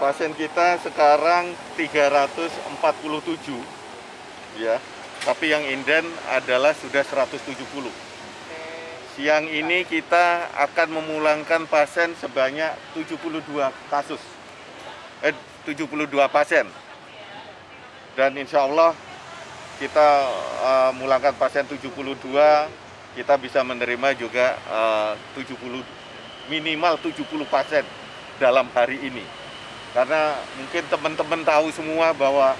Pasien kita sekarang 347 ya. Tapi yang inden adalah sudah 170. Siang ini kita akan memulangkan pasien sebanyak 72 kasus. 72 pasien. Dan insya Allah kita mulangkan pasien 72, kita bisa menerima juga minimal 70 pasien dalam hari ini. Karena mungkin teman-teman tahu semua bahwa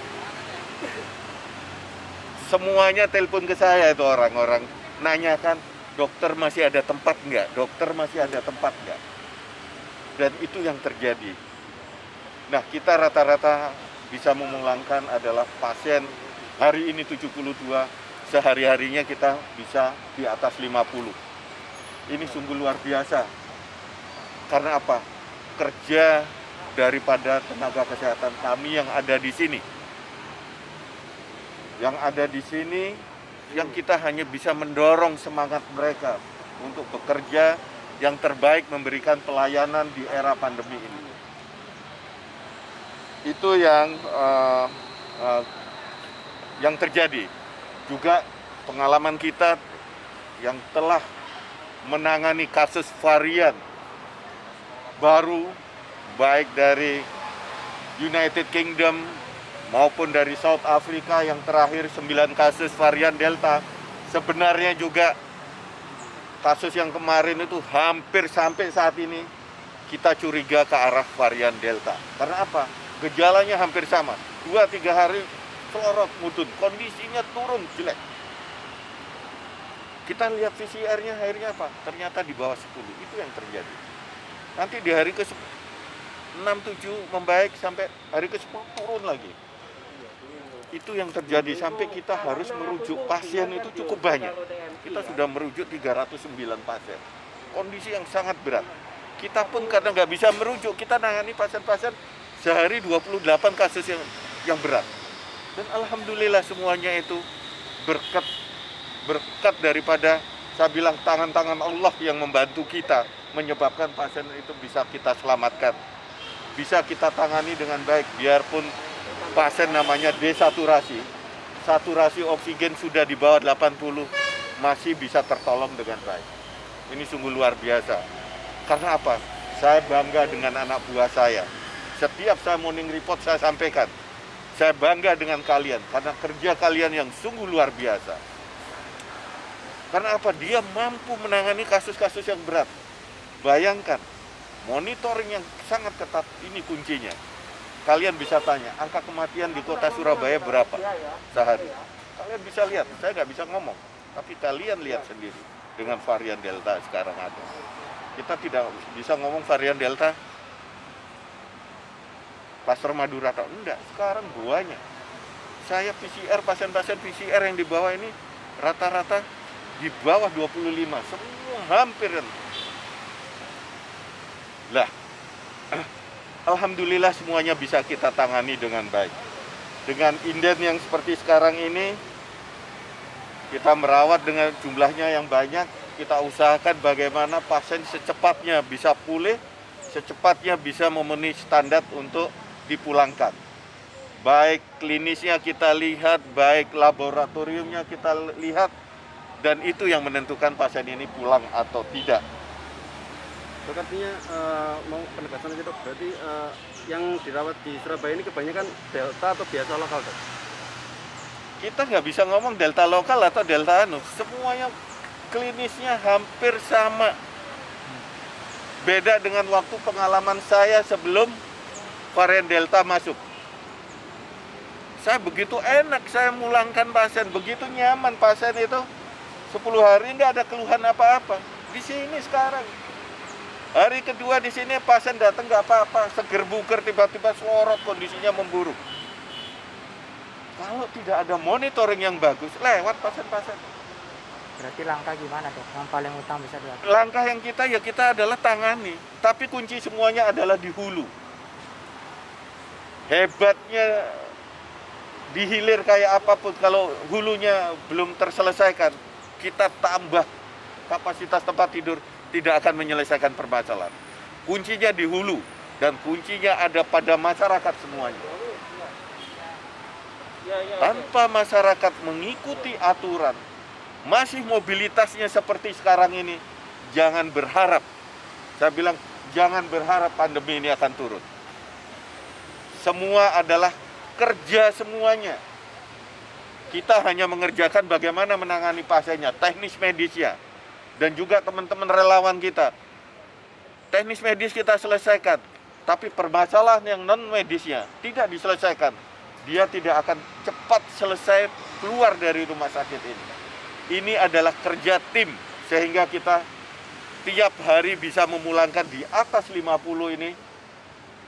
semuanya telepon ke saya itu orang-orang nanyakan, dokter masih ada tempat nggak? Dokter masih ada tempat nggak? Dan itu yang terjadi. Nah, kita rata-rata bisa memulangkan adalah pasien hari ini 72, sehari-harinya kita bisa di atas 50. Ini sungguh luar biasa. Karena apa? Kerja daripada tenaga kesehatan kami yang ada di sini. Yang ada di sini, yang kita hanya bisa mendorong semangat mereka untuk bekerja yang terbaik, memberikan pelayanan di era pandemi ini. Itu yang terjadi. Juga pengalaman kita yang telah menangani kasus varian baru, baik dari United Kingdom maupun dari South Africa yang terakhir 9 kasus varian Delta. Sebenarnya juga kasus yang kemarin itu hampir sampai saat ini kita curiga ke arah varian Delta. Karena apa? Gejalanya hampir sama. 2-3 hari selorot mutun, kondisinya turun jelek. Kita lihat PCR-nya akhirnya apa? Ternyata di bawah 10. Itu yang terjadi. Nanti di hari ke-6, 7 membaik sampai hari ke-10 turun lagi. Itu yang terjadi sampai kita harus merujuk pasien itu cukup banyak. Kita sudah merujuk 309 pasien. Kondisi yang sangat berat. Kita pun kadang nggak bisa merujuk, kita nangani pasien-pasien sehari 28 kasus yang berat. Dan alhamdulillah semuanya itu berkat daripada, saya bilang, tangan-tangan Allah yang membantu kita, menyebabkan pasien itu bisa kita selamatkan. Bisa kita tangani dengan baik, biarpun pasien namanya desaturasi, saturasi oksigen sudah di bawah 80, masih bisa tertolong dengan baik. Ini sungguh luar biasa. Karena apa? Saya bangga dengan anak buah saya. Setiap saya morning report saya sampaikan, saya bangga dengan kalian, karena kerja kalian yang sungguh luar biasa. Karena apa? Dia mampu menangani kasus-kasus yang berat. Bayangkan, monitoring yang sangat ketat, ini kuncinya. Kalian bisa tanya, angka kematian di kota Surabaya berapa sehari? Kalian bisa lihat, saya nggak bisa ngomong. Tapi kalian lihat sendiri, dengan varian Delta sekarang ada. Kita tidak bisa ngomong varian Delta, Klaster Madura atau enggak, sekarang banyak. Saya PCR, pasien-pasien PCR yang di bawah ini, rata-rata di bawah 25, semua hampir. Lah, alhamdulillah semuanya bisa kita tangani dengan baik. Dengan inden yang seperti sekarang ini, kita merawat dengan jumlahnya yang banyak, kita usahakan bagaimana pasien secepatnya bisa pulih, secepatnya bisa memenuhi standar untuk dipulangkan. Baik klinisnya kita lihat, baik laboratoriumnya kita lihat, dan itu yang menentukan pasien ini pulang atau tidak. Dok, artinya mau penegasan aja dok, berarti yang dirawat di Surabaya ini kebanyakan Delta atau biasa lokal dok? Kita nggak bisa ngomong Delta lokal atau Delta anu, semuanya klinisnya hampir sama. Beda dengan waktu pengalaman saya sebelum varian Delta masuk. Saya begitu enak, saya mulangkan pasien, begitu nyaman pasien itu. 10 hari nggak ada keluhan apa-apa. Di sini sekarang, hari kedua di sini pasien datang nggak apa-apa, seger buger, tiba-tiba selorot, kondisinya memburuk. Kalau tidak ada monitoring yang bagus, lewat pasien-pasien. Berarti langkah gimana dok? Yang paling utama bisa dilakukan? Langkah yang kita adalah tangani. Tapi kunci semuanya adalah di hulu. Hebatnya di hilir kayak apapun, kalau hulunya belum terselesaikan, kita tambah kapasitas tempat tidur, tidak akan menyelesaikan permasalahan. Kuncinya di hulu. Dan kuncinya ada pada masyarakat semuanya. Tanpa masyarakat mengikuti aturan, masih mobilitasnya seperti sekarang ini, jangan berharap. Saya bilang, jangan berharap pandemi ini akan turun. Semua adalah kerja semuanya. Kita hanya mengerjakan bagaimana menangani pasiennya, teknis medisnya, dan juga teman-teman relawan kita. Teknis medis kita selesaikan, tapi permasalahan yang non-medisnya tidak diselesaikan. Dia tidak akan cepat selesai keluar dari rumah sakit ini. Ini adalah kerja tim, sehingga kita tiap hari bisa memulangkan di atas 50 ini,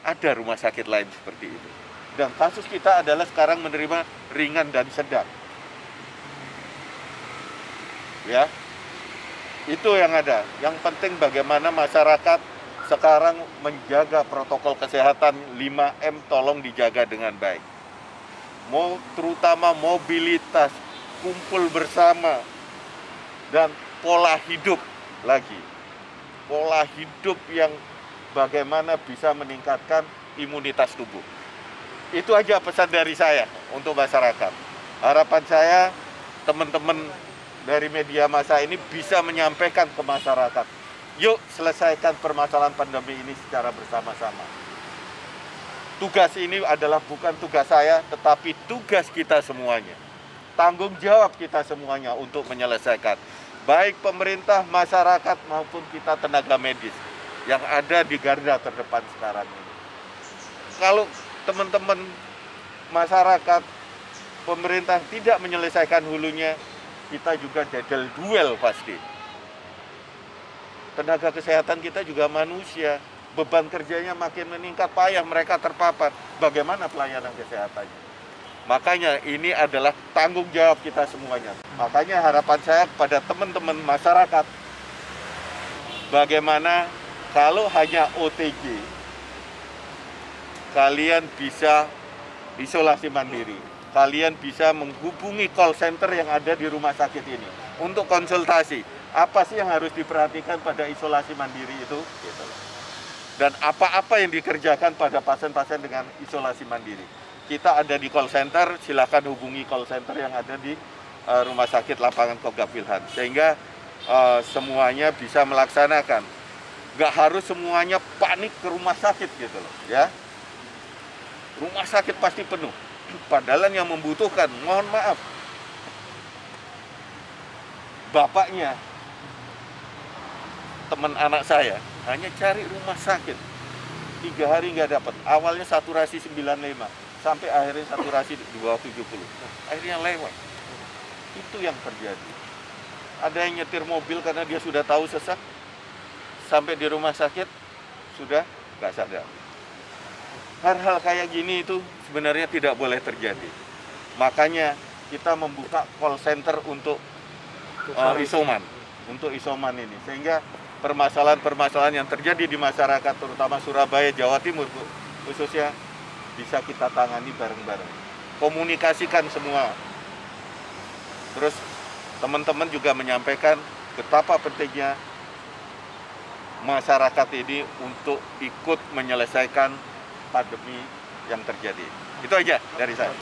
ada rumah sakit lain seperti itu. Dan kasus kita adalah sekarang menerima ringan dan sedang. Ya, itu yang ada. Yang penting bagaimana masyarakat sekarang menjaga protokol kesehatan 5M, tolong dijaga dengan baik. Terutama mobilitas, kumpul bersama, dan pola hidup lagi. Pola hidup yang bagaimana bisa meningkatkan imunitas tubuh. Itu aja pesan dari saya untuk masyarakat. Harapan saya teman-teman dari media massa ini bisa menyampaikan ke masyarakat. Yuk selesaikan permasalahan pandemi ini secara bersama-sama. Tugas ini adalah bukan tugas saya, tetapi tugas kita semuanya. Tanggung jawab kita semuanya untuk menyelesaikan. Baik pemerintah, masyarakat, maupun kita tenaga medis yang ada di garda terdepan sekarang ini. Kalau teman-teman masyarakat, pemerintah tidak menyelesaikan hulunya, kita juga jadal duel pasti. Tenaga kesehatan kita juga manusia, beban kerjanya makin meningkat, payah mereka terpapar. Bagaimana pelayanan kesehatannya? Makanya ini adalah tanggung jawab kita semuanya. Makanya harapan saya kepada teman-teman masyarakat, bagaimana kalau hanya OTG, kalian bisa isolasi mandiri. Kalian bisa menghubungi call center yang ada di rumah sakit ini untuk konsultasi. Apa sih yang harus diperhatikan pada isolasi mandiri itu? Gitu. Dan apa-apa yang dikerjakan pada pasien-pasien dengan isolasi mandiri. Kita ada di call center, silakan hubungi call center yang ada di Rumah Sakit Lapangan Kogab Wilhan. Sehingga semuanya bisa melaksanakan. Nggak harus semuanya panik ke rumah sakit gitu loh, ya. Rumah sakit pasti penuh. Padahal yang membutuhkan, mohon maaf, bapaknya teman anak saya hanya cari rumah sakit 3 hari nggak dapat. Awalnya saturasi 95 sampai akhirnya saturasi di bawah 70. Akhirnya lewat. Itu yang terjadi. Ada yang nyetir mobil karena dia sudah tahu sesak, sampai di rumah sakit sudah nggak sadar. Hal-hal kayak gini itu sebenarnya tidak boleh terjadi. Makanya kita membuka call center untuk isoman, untuk isoman ini. Sehingga permasalahan-permasalahan yang terjadi di masyarakat, terutama Surabaya, Jawa Timur, khususnya bisa kita tangani bareng-bareng. Komunikasikan semua. Terus teman-teman juga menyampaikan betapa pentingnya masyarakat ini untuk ikut menyelesaikan pandemi yang terjadi. Itu aja dari saya.